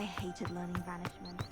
hated learning banishment.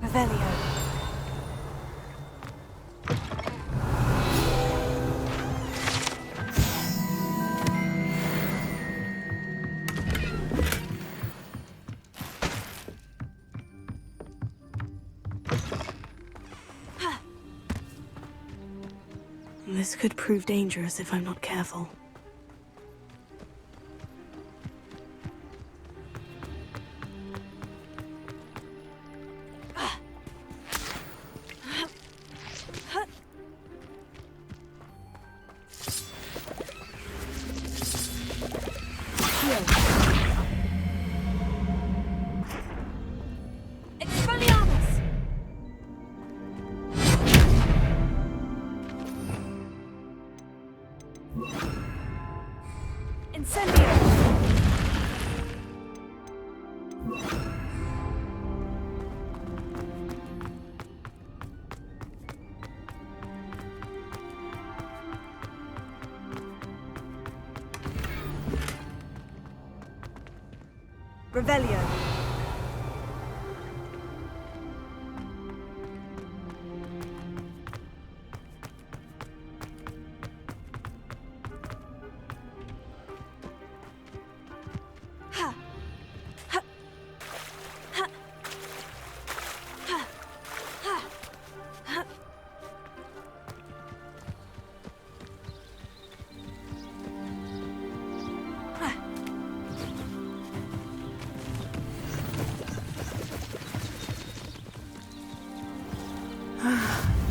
Revelio. This could prove dangerous if I'm not careful. Revelio.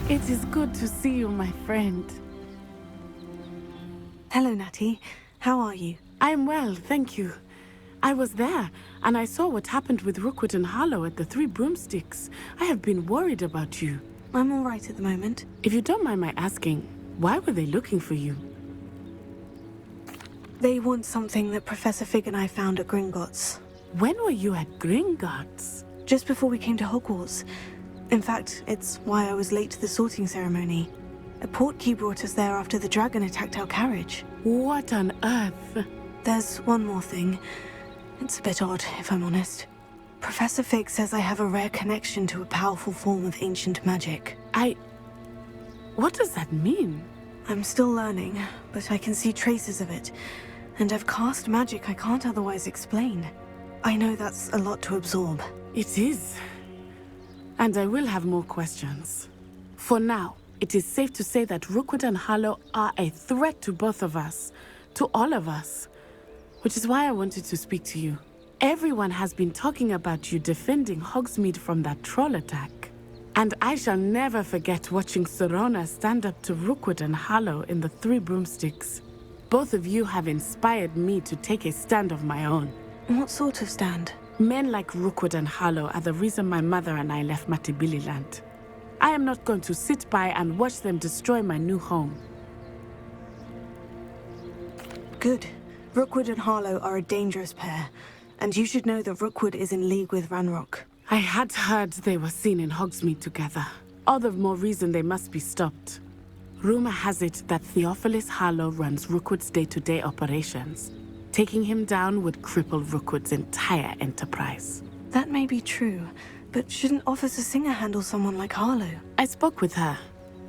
It is good to see you, my friend. Hello, Natty. How are you? I'm well, thank you. I was there, and I saw what happened with Rookwood and Harlow at the Three Broomsticks. I have been worried about you. I'm all right at the moment. If you don't mind my asking, why were they looking for you? They want something that Professor Fig and I found at Gringotts. When were you at Gringotts? Just before we came to Hogwarts. In fact, it's why I was late to the sorting ceremony. A portkey brought us there after the dragon attacked our carriage. What on earth? There's one more thing. It's a bit odd, if I'm honest. Professor Fig says I have a rare connection to a powerful form of ancient magic. What does that mean? I'm still learning, but I can see traces of it. And I've cast magic I can't otherwise explain. I know that's a lot to absorb. It is. And I will have more questions. For now, it is safe to say that Rookwood and Harlow are a threat to both of us. To all of us. Which is why I wanted to speak to you. Everyone has been talking about you defending Hogsmeade from that troll attack. And I shall never forget watching Serona stand up to Rookwood and Harlow in the Three Broomsticks. Both of you have inspired me to take a stand of my own. What sort of stand? Men like Rookwood and Harlow are the reason my mother and I left Matibililand. I am not going to sit by and watch them destroy my new home. Good. Rookwood and Harlow are a dangerous pair, and you should know that Rookwood is in league with Ranrock. I had heard they were seen in Hogsmeade together. All the more reason they must be stopped. Rumor has it that Theophilus Harlow runs Rookwood's day-to-day operations. Taking him down would cripple Rookwood's entire enterprise. That may be true, but shouldn't Officer Singer handle someone like Harlow? I spoke with her.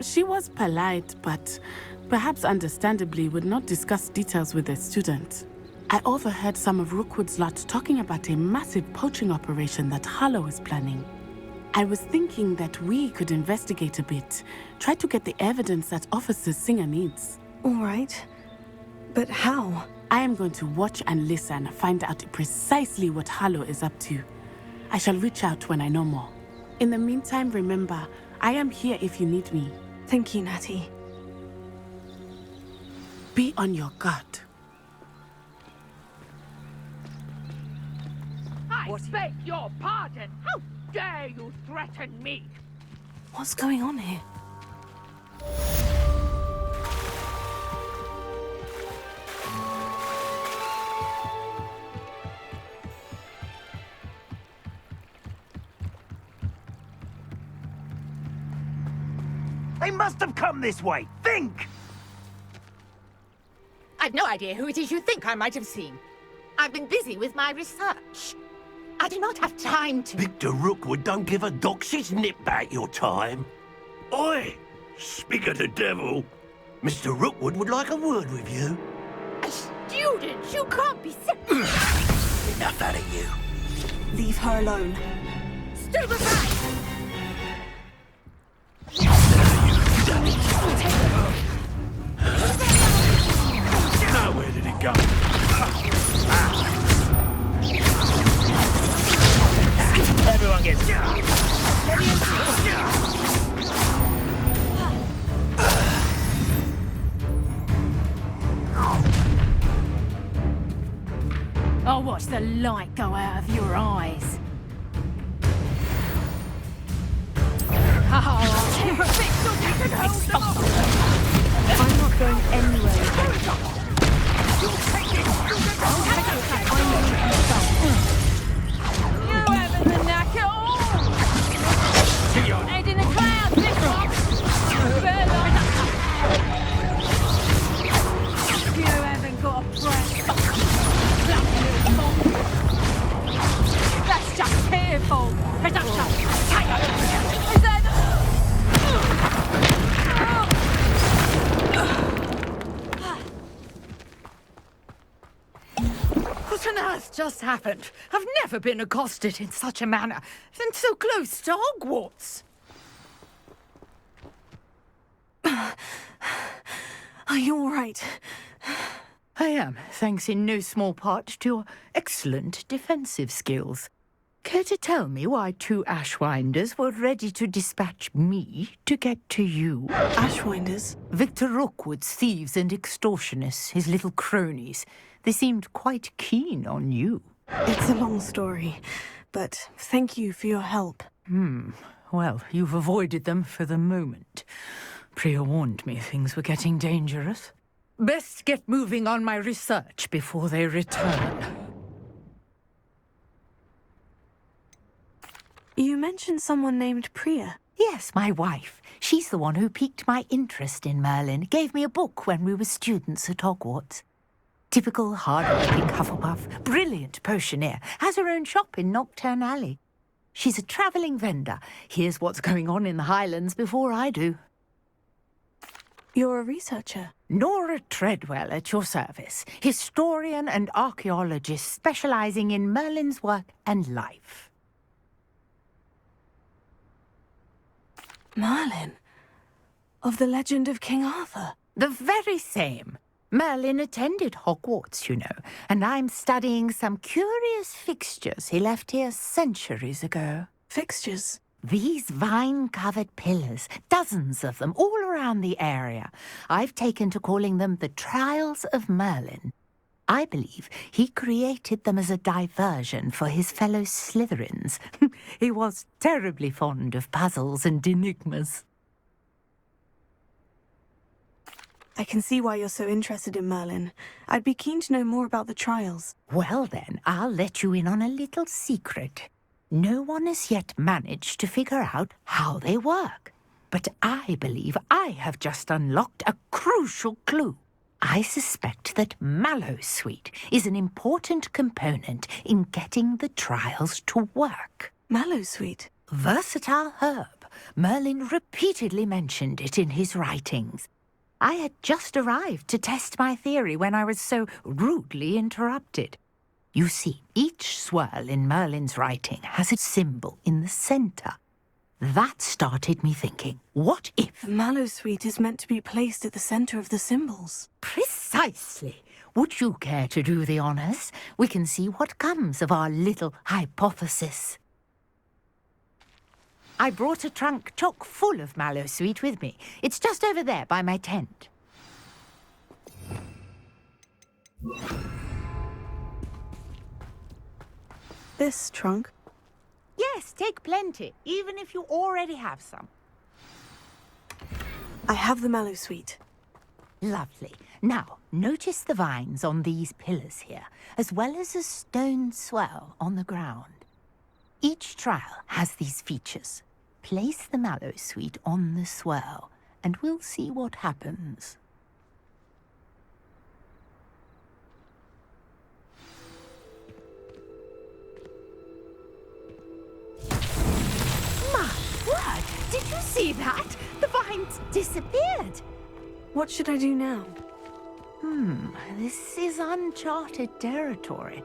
She was polite, but perhaps understandably would not discuss details with a student. I overheard some of Rookwood's lot talking about a massive poaching operation that Harlow is planning. I was thinking that we could investigate a bit, try to get the evidence that Officer Singer needs. All right. But how? I am going to watch and listen, find out precisely what Harlow is up to. I shall reach out when I know more. In the meantime, remember, I am here if you need me. Thank you, Natty. Be on your guard. I beg your pardon. How dare you threaten me? What's going on here? They must have come this way. Think! I've no idea who it is you think I might have seen. I've been busy with my research. I do not have time to... Victor Rookwood don't give a doxy's nip back your time. Oi! Speak of the devil. Mr. Rookwood would like a word with you. A student? You can't be... Enough out of you. Leave her alone. Stupefy! Now where did it go? Everyone gets... I'll watch the light go out of your eyes. I'm not going anywhere. You haven't the knack at all. Head in the clouds, this one. You haven't got a breath. That's just fearful. Is that... What on earth just happened? I've never been accosted in such a manner, and so close to Hogwarts. Are you all right? I am, thanks in no small part to your excellent defensive skills. Care to tell me why two Ashwinders were ready to dispatch me to get to you? Ashwinders? Victor Rookwood's thieves and extortionists, his little cronies. They seemed quite keen on you. It's a long story, but thank you for your help. Well, you've avoided them for the moment. Priya warned me things were getting dangerous. Best get moving on my research before they return. You mentioned someone named Priya. Yes, my wife. She's the one who piqued my interest in Merlin. Gave me a book when we were students at Hogwarts. Typical hard-working Hufflepuff, brilliant potioneer, has her own shop in Nocturne Alley. She's a travelling vendor. Hears what's going on in the Highlands before I do. You're a researcher. Nora Treadwell at your service, historian and archaeologist specializing in Merlin's work and life. Merlin? Of the legend of King Arthur? The very same. Merlin attended Hogwarts, you know, and I'm studying some curious fixtures he left here centuries ago. Fixtures? These vine-covered pillars, dozens of them, all around the area. I've taken to calling them the Trials of Merlin. I believe he created them as a diversion for his fellow Slytherins. He was terribly fond of puzzles and enigmas. I can see why you're so interested in Merlin. I'd be keen to know more about the trials. Well then, I'll let you in on a little secret. No one has yet managed to figure out how they work. But I believe I have just unlocked a crucial clue. I suspect that Mallowsweet is an important component in getting the trials to work. Mallowsweet? Versatile herb. Merlin repeatedly mentioned it in his writings. I had just arrived to test my theory when I was so rudely interrupted. You see, each swirl in Merlin's writing has a symbol in the center. That started me thinking, what if... The Mallowsweet is meant to be placed at the center of the symbols. Precisely. Would you care to do the honors? We can see what comes of our little hypothesis. I brought a trunk chock full of Mallowsweet with me. It's just over there by my tent. This trunk? Yes, take plenty, even if you already have some. I have the Mallowsweet. Lovely. Now, notice the vines on these pillars here, as well as a stone swell on the ground. Each trial has these features. Place the Mallowsweet on the swell, and we'll see what happens. My word! Did you see that? The vines disappeared. What should I do now? This is uncharted territory.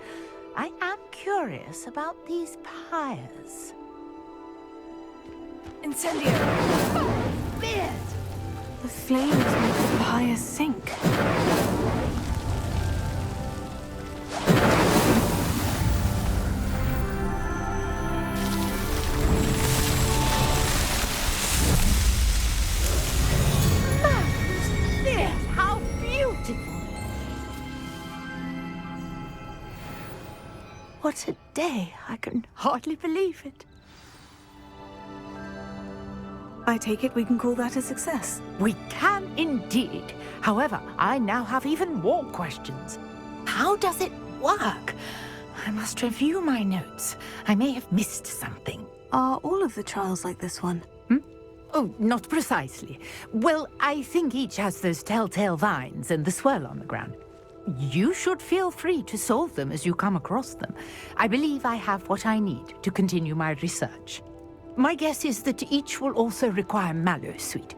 I am curious about these pyres. Incendio! Beard! The flames make the pyre sink. Beard, how beautiful! What a day! I can hardly believe it. I take it we can call that a success. We can indeed. However, I now have even more questions. How does it work? I must review my notes. I may have missed something. Are all of the trials like this one? Oh, not precisely. Well, I think each has those telltale vines and the swirl on the ground. You should feel free to solve them as you come across them. I believe I have what I need to continue my research. My guess is that each will also require Mallowsweet,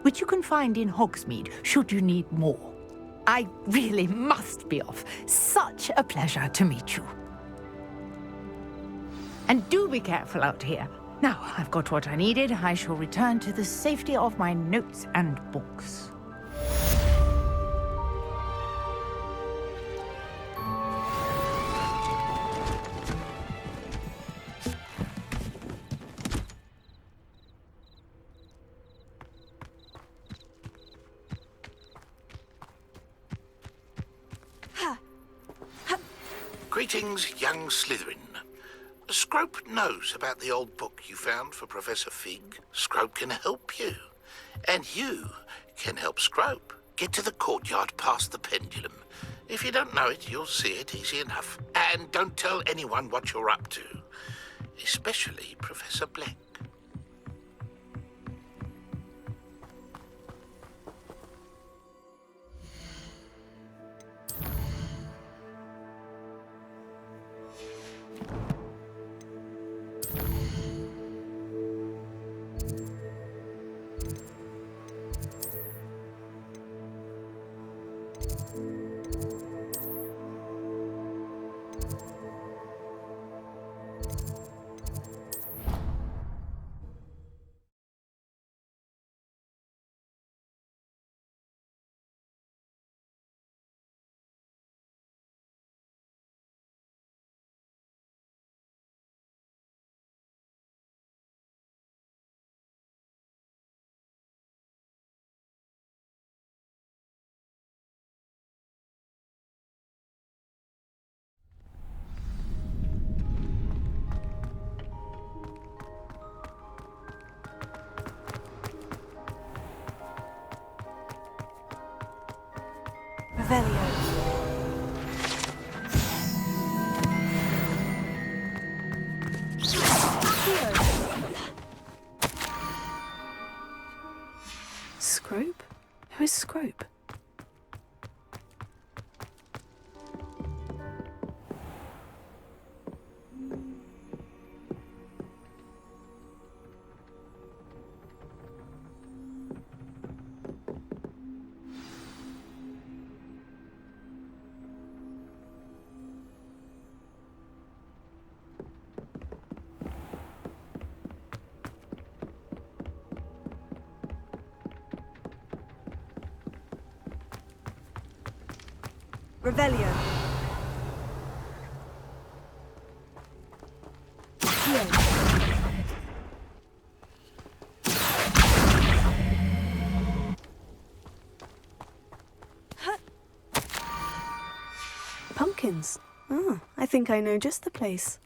which you can find in Hogsmeade should you need more. I really must be off. Such a pleasure to meet you. And do be careful out here. Now I've got what I needed, I shall return to the safety of my notes and books. Greetings, young Slytherin. Scrope knows about the old book you found for Professor Fig. Scrope can help you. And you can help Scrope. Get to the courtyard past the pendulum. If you don't know it, you'll see it easy enough. And don't tell anyone what you're up to. Especially Professor Black. is Scrope? Revelio. Here. Pumpkins. Oh, I think I know just the place.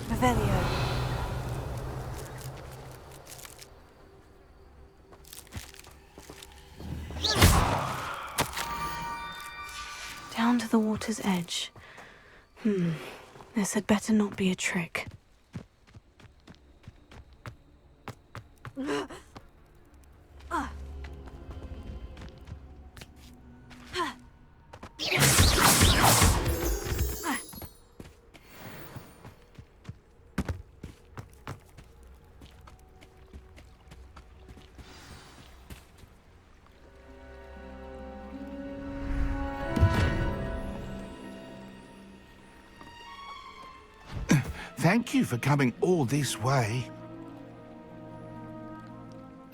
Revelio. Down to the water's edge. This had better not be a trick. Thank you for coming all this way.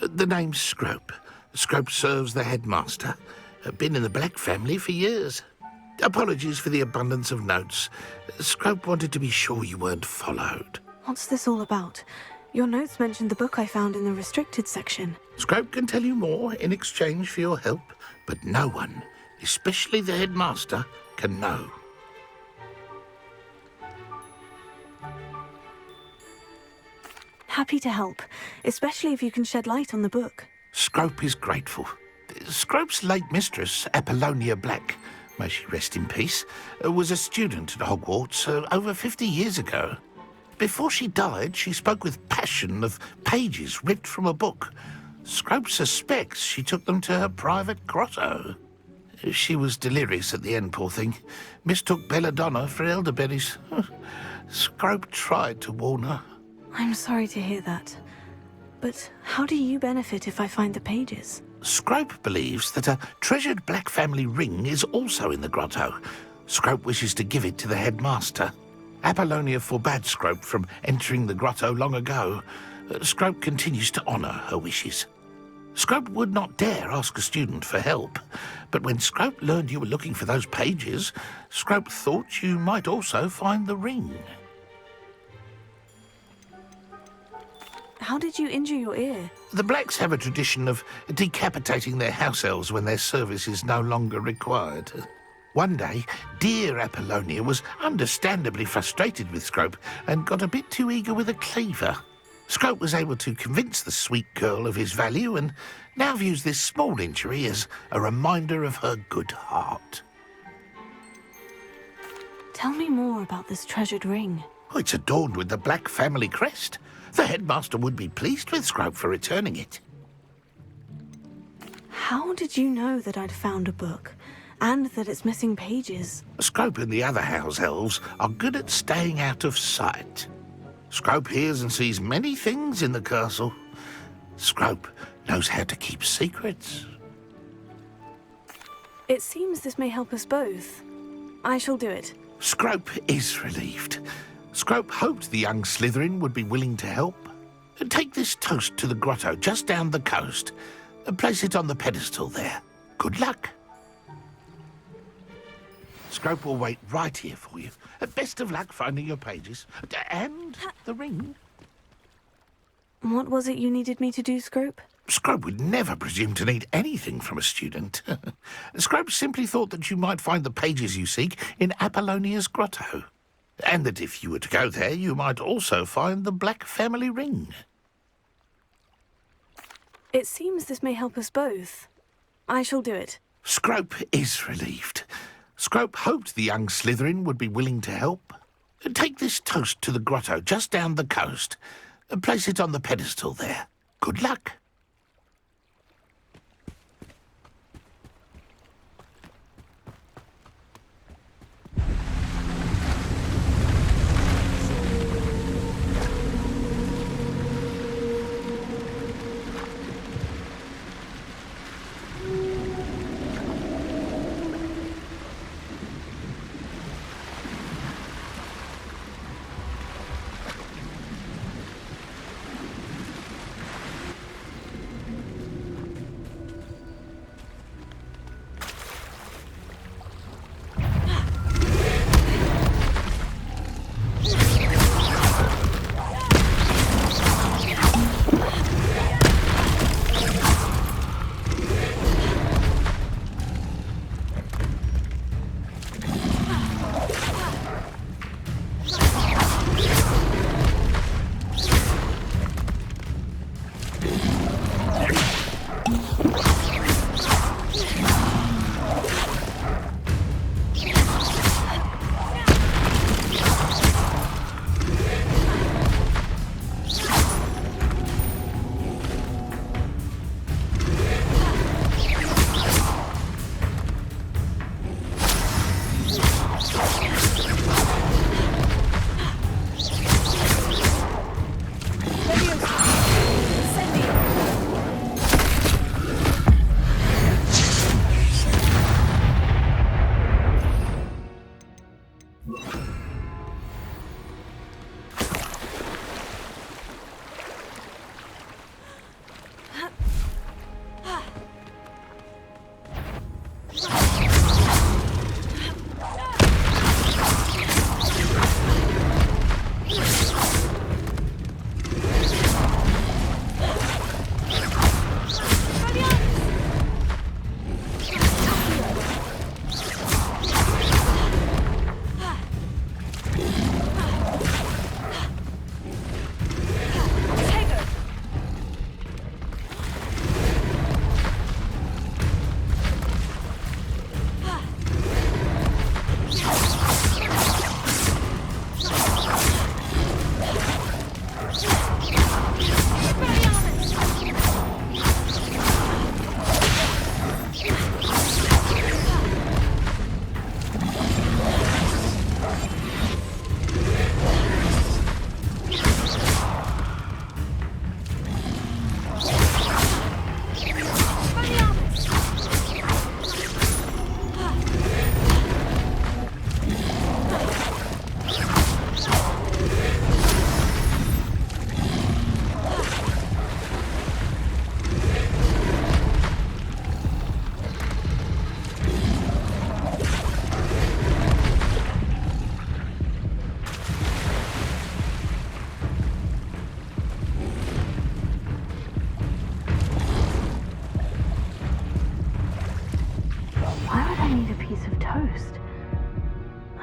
The name's Scrope. Scrope serves the headmaster. Been in the Black family for years. Apologies for the abundance of notes. Scrope wanted to be sure you weren't followed. What's this all about? Your notes mentioned the book I found in the restricted section. Scrope can tell you more in exchange for your help, but no one, especially the headmaster, can know. Happy to help, especially if you can shed light on the book. Scrope is grateful. Scrope's late mistress, Apollonia Black, may she rest in peace, was a student at Hogwarts over 50 years ago. Before she died, she spoke with passion of pages ripped from a book. Scrope suspects she took them to her private grotto. She was delirious at the end, poor thing. Mistook belladonna for elderberries. Scrope tried to warn her. I'm sorry to hear that. But how do you benefit if I find the pages? Scrope believes that a treasured Black family ring is also in the grotto. Scrope wishes to give it to the headmaster. Apollonia forbade Scrope from entering the grotto long ago. Scrope continues to honour her wishes. Scrope would not dare ask a student for help, but when Scrope learned you were looking for those pages, Scrope thought you might also find the ring. How did you injure your ear? The Blacks have a tradition of decapitating their house elves when their service is no longer required. One day, dear Apollonia was understandably frustrated with Scrope and got a bit too eager with a cleaver. Scrope was able to convince the sweet girl of his value and now views this small injury as a reminder of her good heart. Tell me more about this treasured ring. Oh, it's adorned with the Black family crest. The headmaster would be pleased with Scrope for returning it. How did you know that I'd found a book, and that it's missing pages? Scrope and the other house elves are good at staying out of sight. Scrope hears and sees many things in the castle. Scrope knows how to keep secrets. It seems this may help us both. I shall do it. Scrope is relieved. Scrope hoped the young Slytherin would be willing to help. Take this toast to the grotto just down the coast. Place it on the pedestal there. Good luck. Scrope will wait right here for you. Best of luck finding your pages. And the ring. What was it you needed me to do, Scrope? Scrope would never presume to need anything from a student. Scrope simply thought that you might find the pages you seek in Apollonia's grotto. And that if you were to go there, you might also find the Black family ring. It seems this may help us both. I shall do it. Scrope is relieved. Scrope hoped the young Slytherin would be willing to help. Take this toast to the grotto just down the coast. Place it on the pedestal there. Good luck.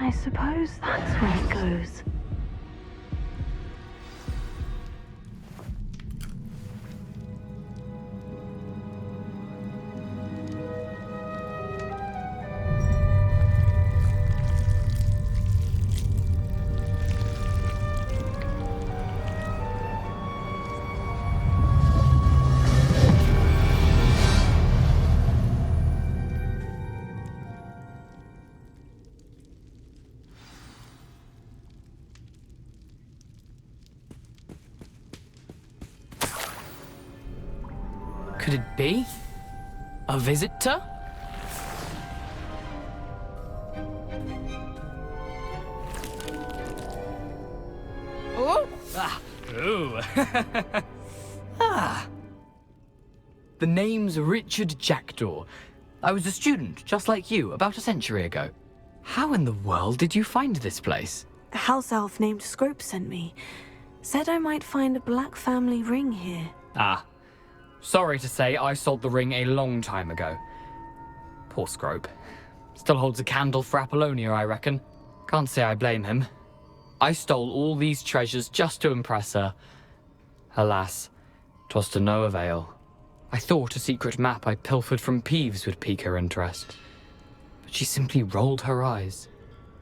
I suppose that's where it goes. Could it be? A visitor? Oh! Ah! Ooh! Ah! The name's Richard Jackdaw. I was a student, just like you, about a century ago. How in the world did you find this place? A house elf named Scrope sent me. Said I might find a black family ring here. Ah. Sorry to say, I sold the ring a long time ago. Poor Scrope. Still holds a candle for Apollonia, I reckon. Can't say I blame him. I stole all these treasures just to impress her. Alas, 'twas to no avail. I thought a secret map I pilfered from Peeves would pique her interest, but she simply rolled her eyes.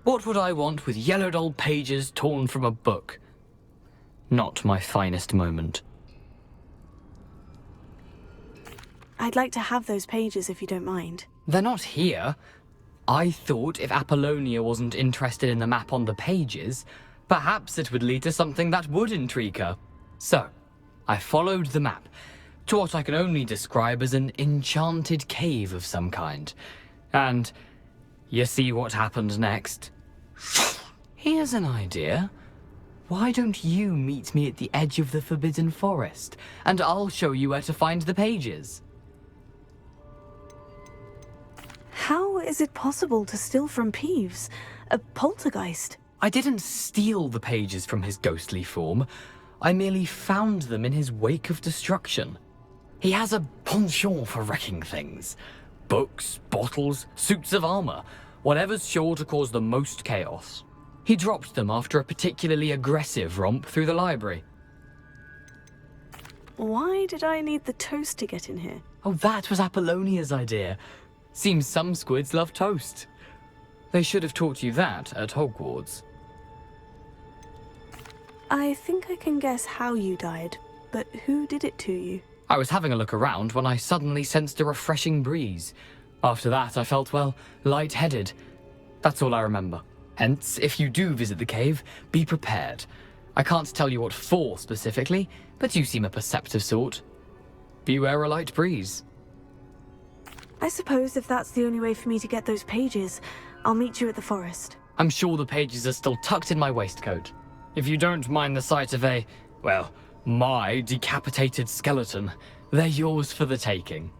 What would I want with yellowed old pages torn from a book? Not my finest moment. I'd like to have those pages if you don't mind. They're not here. I thought if Apollonia wasn't interested in the map on the pages, perhaps it would lead to something that would intrigue her. So, I followed the map to what I can only describe as an enchanted cave of some kind. And you see what happened next? Here's an idea. Why don't you meet me at the edge of the Forbidden Forest, and I'll show you where to find the pages? How is it possible to steal from Peeves? A poltergeist? I didn't steal the pages from his ghostly form. I merely found them in his wake of destruction. He has a penchant for wrecking things. Books, bottles, suits of armor, whatever's sure to cause the most chaos. He dropped them after a particularly aggressive romp through the library. Why did I need the toast to get in here? Oh, that was Apollonia's idea. Seems some squids love toast. They should have taught you that at Hogwarts. I think I can guess how you died, but who did it to you? I was having a look around when I suddenly sensed a refreshing breeze. After that, I felt, well, lightheaded. That's all I remember. Hence, if you do visit the cave, be prepared. I can't tell you what for specifically, but you seem a perceptive sort. Beware a light breeze. I suppose if that's the only way for me to get those pages, I'll meet you at the forest. I'm sure the pages are still tucked in my waistcoat. If you don't mind the sight of my decapitated skeleton, they're yours for the taking.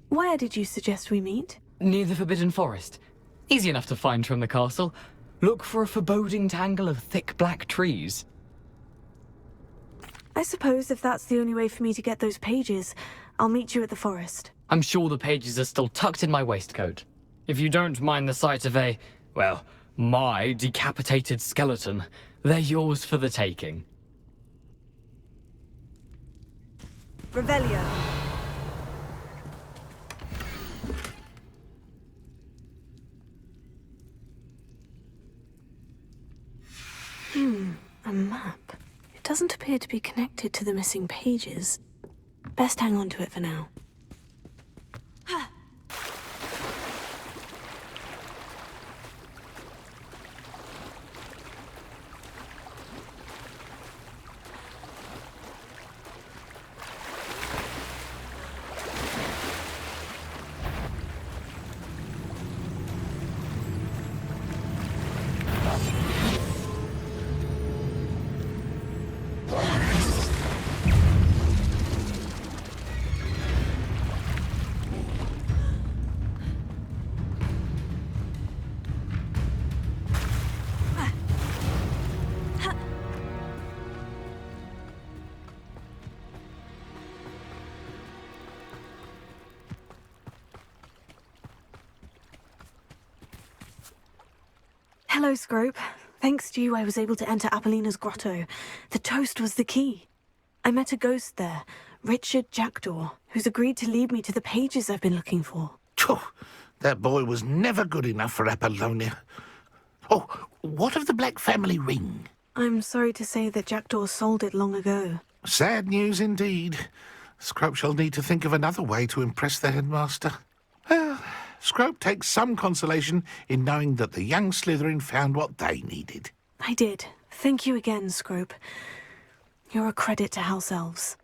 Where did you suggest we meet? Near the Forbidden Forest. Easy enough to find from the castle. Look for a foreboding tangle of thick black trees. I suppose if that's the only way for me to get those pages, I'll meet you at the forest. I'm sure the pages are still tucked in my waistcoat. If you don't mind the sight of my decapitated skeleton, they're yours for the taking. Revelio. A map. It doesn't appear to be connected to the missing pages. Best hang on to it for now. Hello, Scrope. Thanks to you, I was able to enter Apollina's grotto. The toast was the key. I met a ghost there, Richard Jackdaw, who's agreed to lead me to the pages I've been looking for. Phew, that boy was never good enough for Apollonia. Oh, what of the Black family ring? I'm sorry to say that Jackdaw sold it long ago. Sad news indeed. Scrope shall need to think of another way to impress the headmaster. Well, Scrope takes some consolation in knowing that the young Slytherin found what they needed. I did. Thank you again, Scrope. You're a credit to House Elves.